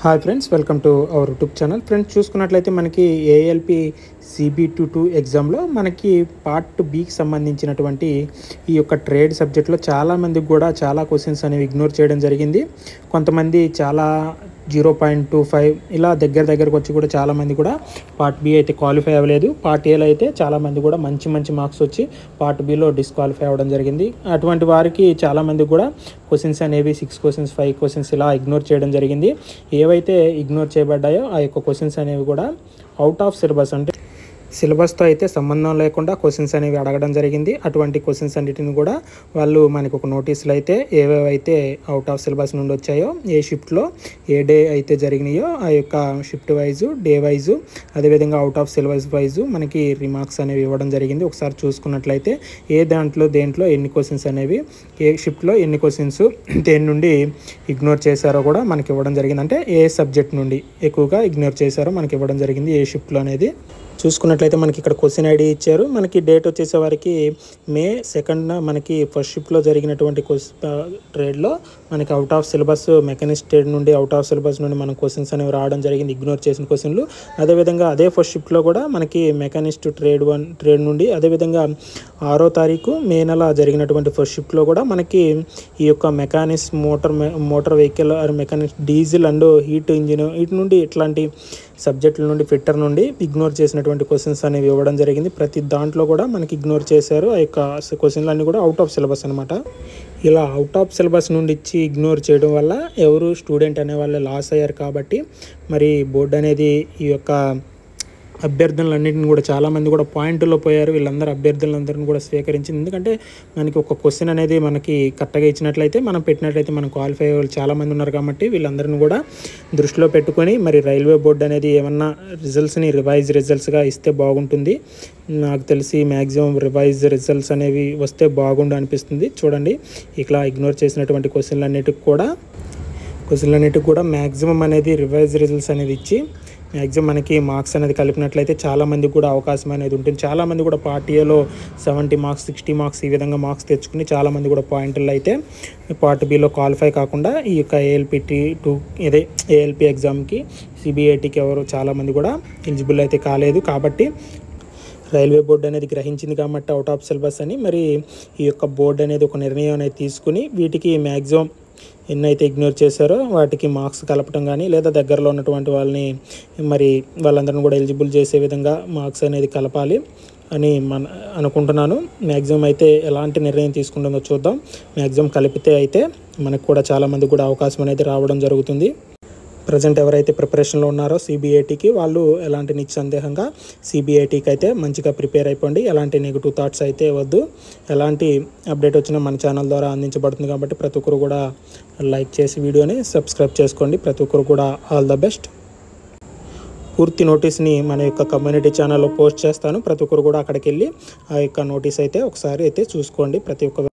Hi friends, welcome to our YouTube channel. Friends, చూసుకున్నట్లయితే మనకి ALP CB22 ఎగ్జామ్లో మనకి పార్ట్ బికి సంబంధించినటువంటి ఈ యొక్క ట్రేడ్ సబ్జెక్ట్లో చాలామందికి కూడా చాలా క్వశ్చన్స్ అనేవి ఇగ్నోర్ చేయడం జరిగింది. కొంతమంది చాలా 0.25 ఇలా దగ్గరకు వచ్చి కూడా చాలామంది కూడా పార్ట్ బి అయితే క్వాలిఫై అవ్వలేదు. పార్ట్ ఏలో అయితే చాలామంది కూడా మంచి మార్క్స్ వచ్చి పార్ట్ బిలో డిస్క్వాలిఫై అవ్వడం జరిగింది. అటువంటి వారికి చాలామంది కూడా క్వశ్చన్స్ అనేవి 6 క్వశ్చన్స్ 5 క్వశ్చన్స్ ఇలా ఇగ్నోర్ చేయడం జరిగింది. ఏవైతే ఇగ్నోర్ చేయబడ్డాయో ఆ యొక్క క్వశ్చన్స్ అనేవి కూడా అవుట్ ఆఫ్ సిలబస్, అంటే సిలబస్తో అయితే సంబంధం లేకుండా క్వశ్చన్స్ అనేవి అడగడం జరిగింది. అటువంటి క్వశ్చన్స్ అన్నిటిని కూడా వాళ్ళు మనకు ఒక నోటీసులు అయితే ఏవేవైతే అవుట్ ఆఫ్ సిలబస్ నుండి వచ్చాయో, ఏ షిఫ్ట్లో ఏ డే అయితే జరిగినాయో ఆ యొక్క షిఫ్ట్ వైజు, డే వైజు, అదేవిధంగా అవుట్ ఆఫ్ సిలబస్ వైజు మనకి రిమార్క్స్ అనేవి ఇవ్వడం జరిగింది. ఒకసారి చూసుకున్నట్లయితే దేంట్లో ఎన్ని క్వశ్చన్స్ అనేవి, ఏ షిఫ్ట్లో ఎన్ని క్వశ్చన్స్ దేని నుండి ఇగ్నోర్ చేశారో కూడా మనకి ఇవ్వడం జరిగింది. అంటే ఏ సబ్జెక్ట్ నుండి ఎక్కువగా ఇగ్నోర్ చేశారో మనకి ఇవ్వడం జరిగింది ఏ షిఫ్ట్లో అనేది. చూసుకున్నట్లయితే మనకి ఇక్కడ క్వశ్చన్ ఐడి ఇచ్చారు. మనకి డేట్ వచ్చేసేవారికి May 2న మనకి ఫస్ట్ షిఫ్ట్లో జరిగినటువంటి ట్రేడ్లో మనకి out of syllabus machinist trade నుండి అవుట్ ఆఫ్ సిలబస్ నుండి మన క్వశ్చన్స్ అనేవి రావడం జరిగింది, ఇగ్నోర్ చేసిన క్వశ్చన్లు. అదేవిధంగా అదే ఫస్ట్ షిఫ్ట్లో కూడా మనకి మెకానిస్ట్ ట్రేడ్ నుండి, అదేవిధంగా 6వ తారీఖు మే నెల జరిగినటువంటి ఫస్ట్ షిఫ్ట్లో కూడా మనకి ఈ యొక్క mechanics motor vehicle or mechanics diesel and heat engine వీటి నుండి ఇట్లాంటి సబ్జెక్టుల నుండి ఫిట్టర్ నుండి ఇగ్నోర్ చేసినటువంటి క్వశ్చన్స్ అనేవి ఇవ్వడం జరిగింది. ప్రతి దాంట్లో కూడా మనకి ఇగ్నోర్ చేశారు. ఆ యొక్క క్వశ్చన్లు అన్నీ కూడా అవుట్ ఆఫ్ సిలబస్ అనమాట. ఇలా అవుట్ ఆఫ్ సిలబస్ నుండి ఇచ్చి ఇగ్నోర్ చేయడం వల్ల ఎవరు స్టూడెంట్ అనే వాళ్ళు లాస్ అయ్యారు. కాబట్టి మరి బోర్డు అనేది ఈ యొక్క అభ్యర్థులన్నింటిని కూడా చాలామంది కూడా పాయింట్లో పోయారు. వీళ్ళందరూ అభ్యర్థులందరిని కూడా స్వీకరించింది. ఎందుకంటే మనకి ఒక క్వశ్చన్ అనేది మనకి కరెక్ట్గా ఇచ్చినట్లయితే, మనం పెట్టినట్లయితే మనం క్వాలిఫై అయ్యే వాళ్ళు చాలామంది ఉన్నారు. కాబట్టి వీళ్ళందరిని కూడా దృష్టిలో పెట్టుకొని మరి రైల్వే బోర్డు అనేది ఏమన్నా రిజల్ట్స్ని రిజల్ట్స్గా ఇస్తే బాగుంటుంది. నాకు తెలిసి మ్యాక్సిమం రివైజ్ రిజల్ట్స్ అనేవి వస్తే బాగుండు అనిపిస్తుంది. చూడండి, ఇట్లా ఇగ్నోర్ చేసినటువంటి క్వశ్చన్లన్నిటికి కూడా మ్యాక్సిమం అనేది రివైజ్ రిజల్ట్స్ అనేది ఇచ్చి మ్యాక్సిమం మనకి మార్క్స్ అనేది కలిపినట్లయితే చాలామంది కూడా అవకాశం అనేది ఉంటుంది. చాలామంది కూడా పార్ట్ ఏలో 70 మార్క్స్ 60 మార్క్స్ ఈ విధంగా మార్క్స్ తెచ్చుకుని చాలామంది కూడా పాయింట్లు అయితే పార్ట్ బిలో క్వాలిఫై కాకుండా ఈ యొక్క ఏఎల్పి ఎగ్జామ్కి CBATకి ఎవరు చాలామంది కూడా ఎలిజిబుల్ అయితే కాలేదు. కాబట్టి రైల్వే బోర్డు అనేది గ్రహించింది కాబట్టి అవుట్ ఆఫ్ సిలబస్ అని మరి ఈ యొక్క బోర్డు అనేది ఒక నిర్ణయం అనేది తీసుకుని వీటికి మ్యాక్సిమం ఎన్నైతే ఇగ్నోర్ చేశారో వాటికి మార్క్స్ కలపటం కానీ, లేదా దగ్గరలో ఉన్నటువంటి వాళ్ళని మరి వాళ్ళందరిని కూడా ఎలిజిబుల్ చేసే విధంగా మార్క్స్ అనేది కలపాలి అని అనుకుంటున్నాను. మ్యాక్సిమం అయితే ఎలాంటి నిర్ణయం తీసుకుంటుందో చూద్దాం. మ్యాక్సిమం కలిపితే అయితే మనకు కూడా చాలామంది కూడా అవకాశం అనేది రావడం జరుగుతుంది. ప్రజెంట్ ఎవరైతే ప్రిపరేషన్లో ఉన్నారో CBATకి వాళ్ళు ఎలాంటి నిస్సందేహంగా CBATకి అయితే మంచిగా ప్రిపేర్ అయిపోండి. ఎలాంటి నెగిటివ్ థాట్స్ అయితే వద్దు. ఎలాంటి అప్డేట్ వచ్చినా మన ఛానల్ ద్వారా అందించబడుతుంది కాబట్టి ప్రతి ఒక్కరు కూడా లైక్ చేసి వీడియోని సబ్స్క్రైబ్ చేసుకోండి. ప్రతి ఒక్కరు కూడా ఆల్ ద బెస్ట్. పూర్తి నోటీస్ని మన యొక్క కమ్యూనిటీ ఛానల్లో పోస్ట్ చేస్తాను. ప్రతి ఒక్కరు కూడా అక్కడికి వెళ్ళి ఆ యొక్క నోటీస్ అయితే ఒకసారి అయితే చూసుకోండి. ప్రతి ఒక్క